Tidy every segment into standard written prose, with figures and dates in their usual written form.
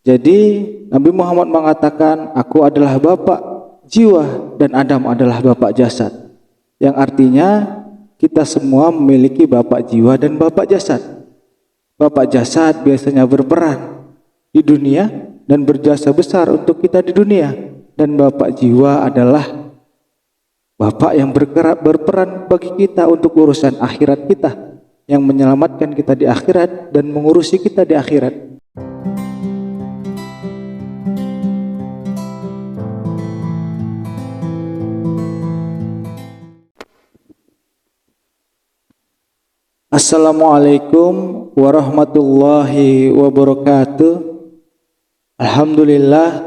Jadi Nabi Muhammad mengatakan, aku adalah bapak jiwa dan Adam adalah bapak jasad. Yang artinya kita semua memiliki bapak jiwa dan bapak jasad. Bapak jasad biasanya berperan di dunia dan berjasa besar untuk kita di dunia. Dan bapak jiwa adalah bapak yang berperan bagi kita untuk urusan akhirat kita, yang menyelamatkan kita di akhirat dan mengurusi kita di akhirat. Assalamualaikum warahmatullahi wabarakatuh. Alhamdulillah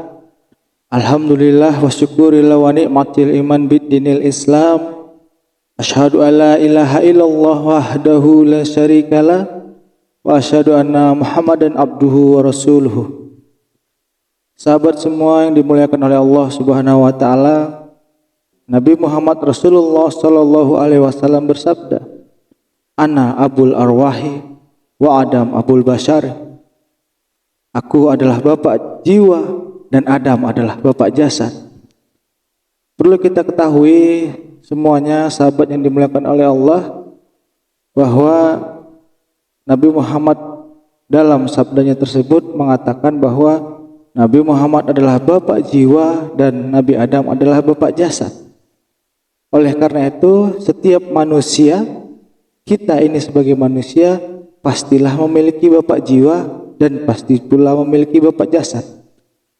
wa syukurillah wa ni'matil iman biddinil Islam. Asyhadu an la ilaha illallah wahdahu la syarikalah wa asyhadu anna Muhammadan abduhu wa rasuluhu. Sahabat semua yang dimuliakan oleh Allah Subhanahu wa taala, Nabi Muhammad Rasulullah sallallahu alaihi wasallam bersabda, Ana abul arwahi wa Adam abul bashar. Aku adalah bapak jiwa dan Adam adalah bapak jasad. Perlu kita ketahui semuanya sahabat yang dimuliakan oleh Allah, bahwa Nabi Muhammad dalam sabdanya tersebut mengatakan bahwa Nabi Muhammad adalah bapak jiwa dan Nabi Adam adalah bapak jasad. Oleh karena itu setiap manusia, kita ini sebagai manusia pastilah memiliki bapak jiwa dan pasti pula memiliki bapak jasad.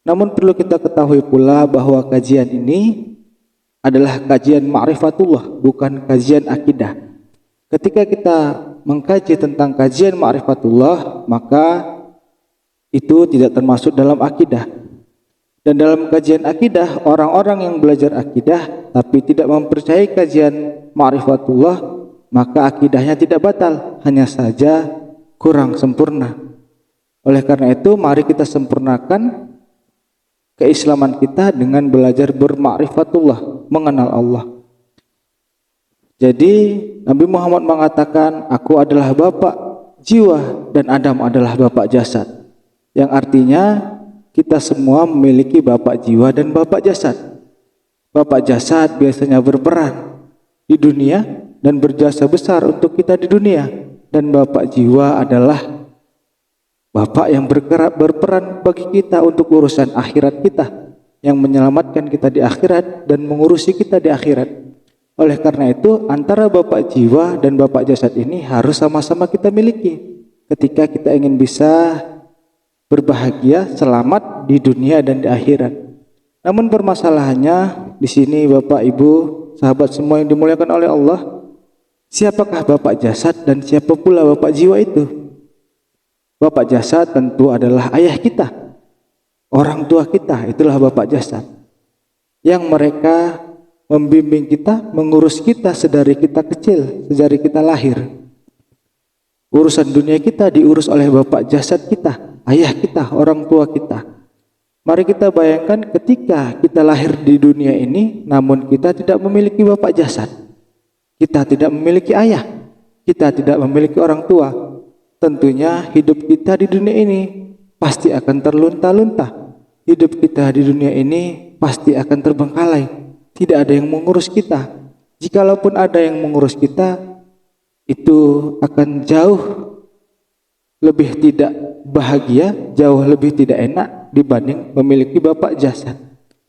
Namun perlu kita ketahui pula bahwa kajian ini adalah kajian ma'rifatullah, bukan kajian akidah. Ketika kita mengkaji tentang kajian ma'rifatullah, maka itu tidak termasuk dalam akidah. Dan dalam kajian akidah, orang-orang yang belajar akidah tapi tidak mempercayai kajian ma'rifatullah, maka akidahnya tidak batal, hanya saja kurang sempurna. Oleh karena itu, mari kita sempurnakan keislaman kita dengan belajar bermakrifatullah, mengenal Allah. Jadi Nabi Muhammad mengatakan, aku adalah bapak jiwa dan Adam adalah bapak jasad. Yang artinya kita semua memiliki bapak jiwa dan bapak jasad. Bapak jasad biasanya berperan di dunia dan berjasa besar untuk kita di dunia, dan bapak jiwa adalah bapak yang berperan bagi kita untuk urusan akhirat kita, yang menyelamatkan kita di akhirat dan mengurusi kita di akhirat. Oleh karena itu antara bapak jiwa dan bapak jasad ini harus sama-sama kita miliki ketika kita ingin bisa berbahagia selamat di dunia dan di akhirat. Namun permasalahannya di sini Bapak Ibu, sahabat semua yang dimuliakan oleh Allah, siapakah bapak jasad dan siapa pula bapak jiwa itu? Bapak jasad tentu adalah ayah kita, orang tua kita, itulah bapak jasad. Yang mereka membimbing kita, mengurus kita sedari kita kecil, sedari kita lahir. Urusan dunia kita diurus oleh bapak jasad kita, ayah kita, orang tua kita. Mari kita bayangkan ketika kita lahir di dunia ini, namun kita tidak memiliki bapak jasad. Kita tidak memiliki ayah, kita tidak memiliki orang tua. Tentunya hidup kita di dunia ini pasti akan terlunta-lunta. Hidup kita di dunia ini pasti akan terbengkalai. Tidak ada yang mengurus kita. Jikalaupun ada yang mengurus kita, itu akan jauh lebih tidak bahagia, jauh lebih tidak enak dibanding memiliki bapak jasad,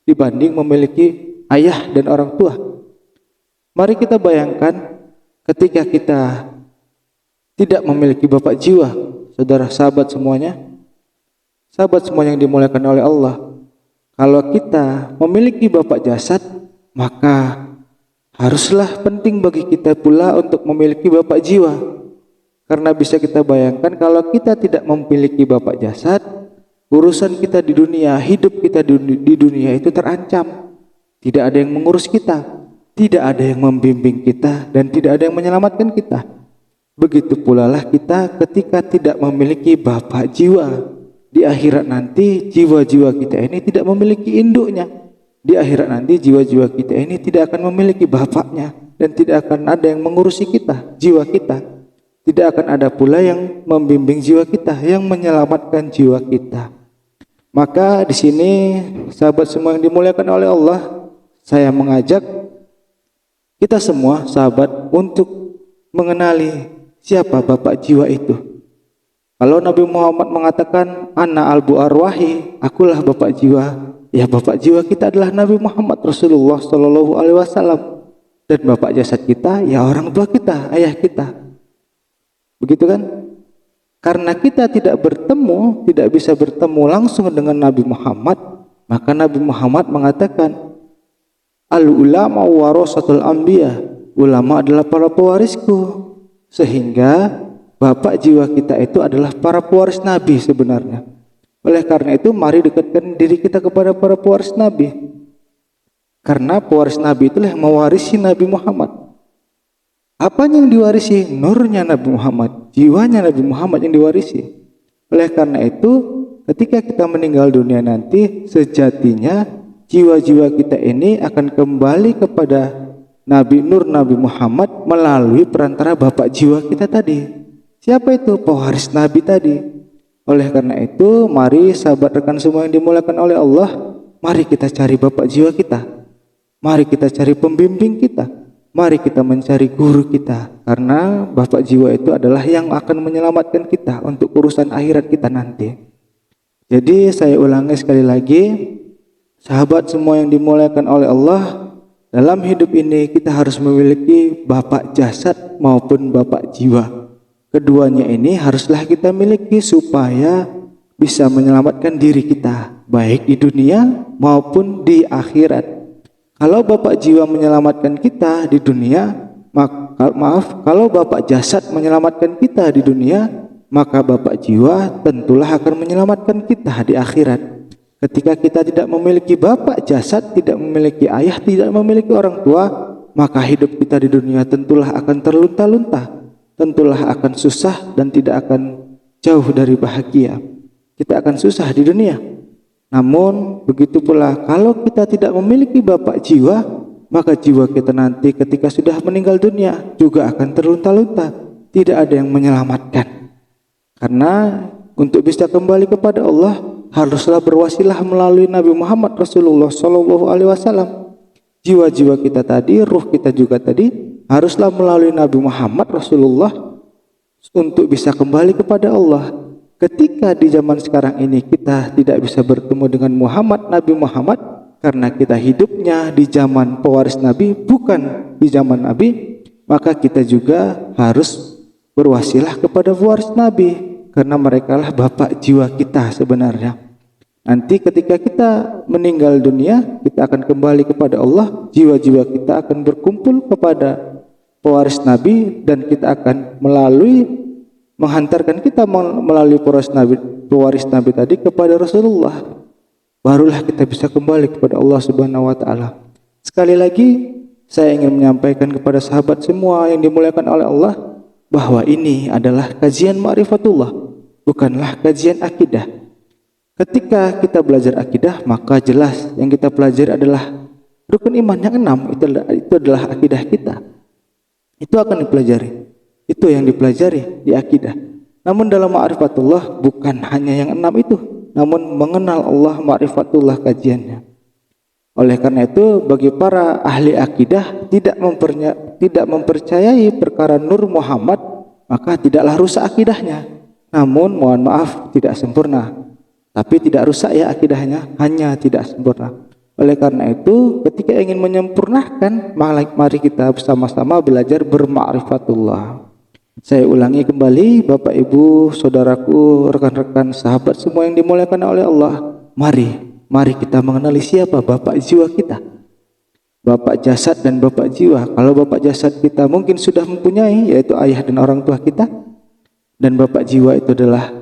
dibanding memiliki ayah dan orang tua. Mari kita bayangkan ketika kita tidak memiliki bapak jiwa, saudara sahabat semuanya, sahabat semua yang dimuliakan oleh Allah. Kalau kita memiliki bapak jasad, maka haruslah penting bagi kita pula untuk memiliki bapak jiwa. Karena bisa kita bayangkan kalau kita tidak memiliki bapak jasad, urusan kita di dunia, hidup kita di dunia itu terancam. Tidak ada yang mengurus kita, tidak ada yang membimbing kita, dan tidak ada yang menyelamatkan kita. Begitu pula lah kita ketika tidak memiliki bapak jiwa. Di akhirat nanti jiwa-jiwa kita ini tidak memiliki induknya. Di akhirat nanti jiwa-jiwa kita ini tidak akan memiliki bapaknya, dan tidak akan ada yang mengurusi kita, jiwa kita. Tidak akan ada pula yang membimbing jiwa kita, yang menyelamatkan jiwa kita. Maka di sini sahabat semua yang dimuliakan oleh Allah, saya mengajak kita semua sahabat untuk mengenali siapa bapak jiwa itu. Kalau Nabi Muhammad mengatakan ana albu arwahi, akulah bapak jiwa, ya bapak jiwa kita adalah Nabi Muhammad Rasulullah Shallallahu Alaihi Wasallam, dan bapak jasad kita ya orang tua kita, ayah kita. Begitu kan? Karena kita tidak bisa bertemu langsung dengan Nabi Muhammad, maka Nabi Muhammad mengatakan al ulama warasatul anbiya, ulama adalah para pewarisku. Sehingga bapak jiwa kita itu adalah para pewaris Nabi sebenarnya. Oleh karena itu mari dekatkan diri kita kepada para pewaris Nabi, karena pewaris Nabi itulah yang mewarisi Nabi Muhammad. Apanya yang diwarisi? Nurnya Nabi Muhammad, jiwanya Nabi Muhammad yang diwarisi. Oleh karena itu ketika kita meninggal dunia nanti, sejatinya jiwa-jiwa kita ini akan kembali kepada Nabi Nur Nabi Muhammad melalui perantara bapak jiwa kita tadi. Siapa itu? Pewaris Nabi tadi. Oleh karena itu mari sahabat rekan semua yang dimuliakan oleh Allah, mari kita cari bapak jiwa kita, mari kita cari pembimbing kita, mari kita mencari guru kita, karena bapak jiwa itu adalah yang akan menyelamatkan kita untuk urusan akhirat kita nanti. Jadi saya ulangi sekali lagi, sahabat semua yang dimuliakan oleh Allah, dalam hidup ini kita harus memiliki bapak jasad maupun bapak jiwa. Keduanya ini haruslah kita miliki supaya bisa menyelamatkan diri kita, baik di dunia maupun di akhirat. Kalau bapak jiwa menyelamatkan kita di dunia, kalau bapak jasad menyelamatkan kita di dunia, maka bapak jiwa tentulah akan menyelamatkan kita di akhirat. Ketika kita tidak memiliki bapak jasad, tidak memiliki ayah, tidak memiliki orang tua, maka hidup kita di dunia tentulah akan terlunta-lunta, tentulah akan susah dan tidak akan jauh dari bahagia. Kita akan susah di dunia. Namun begitu pula kalau kita tidak memiliki bapak jiwa, maka jiwa kita nanti ketika sudah meninggal dunia juga akan terlunta-lunta, tidak ada yang menyelamatkan. Karena untuk bisa kembali kepada Allah haruslah berwasilah melalui Nabi Muhammad Rasulullah Shallallahu Alaihi Wasallam. Jiwa-jiwa kita tadi, ruh kita juga tadi haruslah melalui Nabi Muhammad Rasulullah untuk bisa kembali kepada Allah. Ketika di zaman sekarang ini kita tidak bisa bertemu dengan Nabi Muhammad, karena kita hidupnya di zaman pewaris Nabi, bukan di zaman Nabi, maka kita juga harus berwasilah kepada pewaris Nabi, karena mereka lah bapak jiwa kita sebenarnya. Nanti ketika kita meninggal dunia, kita akan kembali kepada Allah, jiwa-jiwa kita akan berkumpul kepada pewaris Nabi, dan kita akan menghantarkan kita melalui pewaris Nabi tadi kepada Rasulullah. Barulah kita bisa kembali kepada Allah Subhanahu wa taala. Sekali lagi saya ingin menyampaikan kepada sahabat semua yang dimuliakan oleh Allah bahwa ini adalah kajian ma'rifatullah, bukanlah kajian akidah. Ketika kita belajar akidah, maka jelas yang kita pelajari adalah rukun iman yang 6, itu adalah akidah kita. Itu akan dipelajari. Itu yang dipelajari di akidah. Namun dalam ma'rifatullah bukan hanya yang 6 itu, namun mengenal Allah ma'rifatullah kajiannya. Oleh karena itu bagi para ahli akidah tidak mempercayai perkara Nur Muhammad, maka tidaklah rusak akidahnya. Namun mohon maaf tidak sempurna. Tapi tidak rusak ya akidahnya, hanya tidak sempurna. Oleh karena itu ketika ingin menyempurnakan, mari kita bersama-sama belajar berma'rifatullah. Saya ulangi kembali, Bapak Ibu, saudaraku, rekan-rekan, sahabat semua yang dimuliakan oleh Allah. Mari kita mengenali siapa bapak jiwa kita. Bapak jasad dan bapak jiwa. Kalau bapak jasad kita mungkin sudah mempunyai, yaitu ayah dan orang tua kita. Dan bapak jiwa itu adalah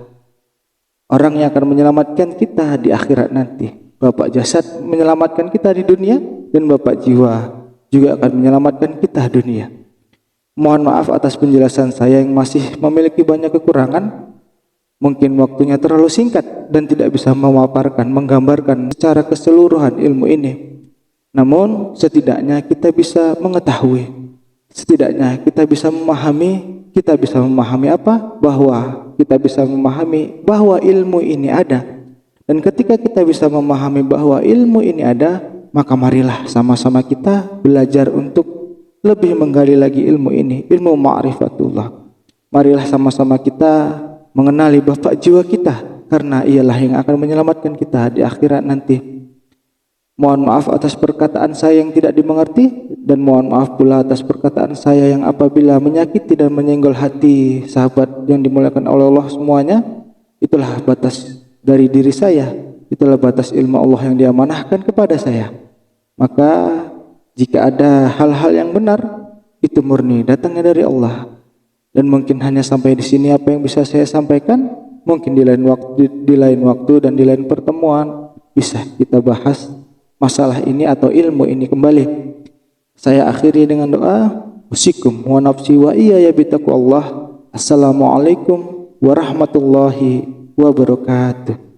orang yang akan menyelamatkan kita di akhirat nanti. Bapak jasad menyelamatkan kita di dunia, dan bapak jiwa juga akan menyelamatkan kita di dunia. Mohon maaf atas penjelasan saya yang masih memiliki banyak kekurangan. Mungkin waktunya terlalu singkat dan tidak bisa memaparkan, menggambarkan secara keseluruhan ilmu ini. Namun setidaknya kita bisa mengetahui, setidaknya kita bisa memahami apa? Bahwa kita bisa memahami bahwa ilmu ini ada. Dan ketika kita bisa memahami bahwa ilmu ini ada, maka marilah sama-sama kita belajar untuk lebih menggali lagi ilmu ini, ilmu ma'rifatullah. Marilah sama-sama kita mengenali Bapak jiwa kita, karena ialah yang akan menyelamatkan kita di akhirat nanti. Mohon maaf atas perkataan saya yang tidak dimengerti, dan mohon maaf pula atas perkataan saya yang apabila menyakiti dan menyenggol hati sahabat yang dimuliakan oleh Allah semuanya. Itulah batas dari diri saya, itulah batas ilmu Allah yang diamanahkan kepada saya. Maka jika ada hal-hal yang benar, itu murni datangnya dari Allah. Dan mungkin hanya sampai di sini apa yang bisa saya sampaikan. Mungkin di lain waktu dan di lain pertemuan bisa kita bahas masalah ini atau ilmu ini kembali. Saya akhiri dengan doa, usikum wa nafsi wa iyaya bitaqwallah. Assalamualaikum warahmatullahi wabarakatuh.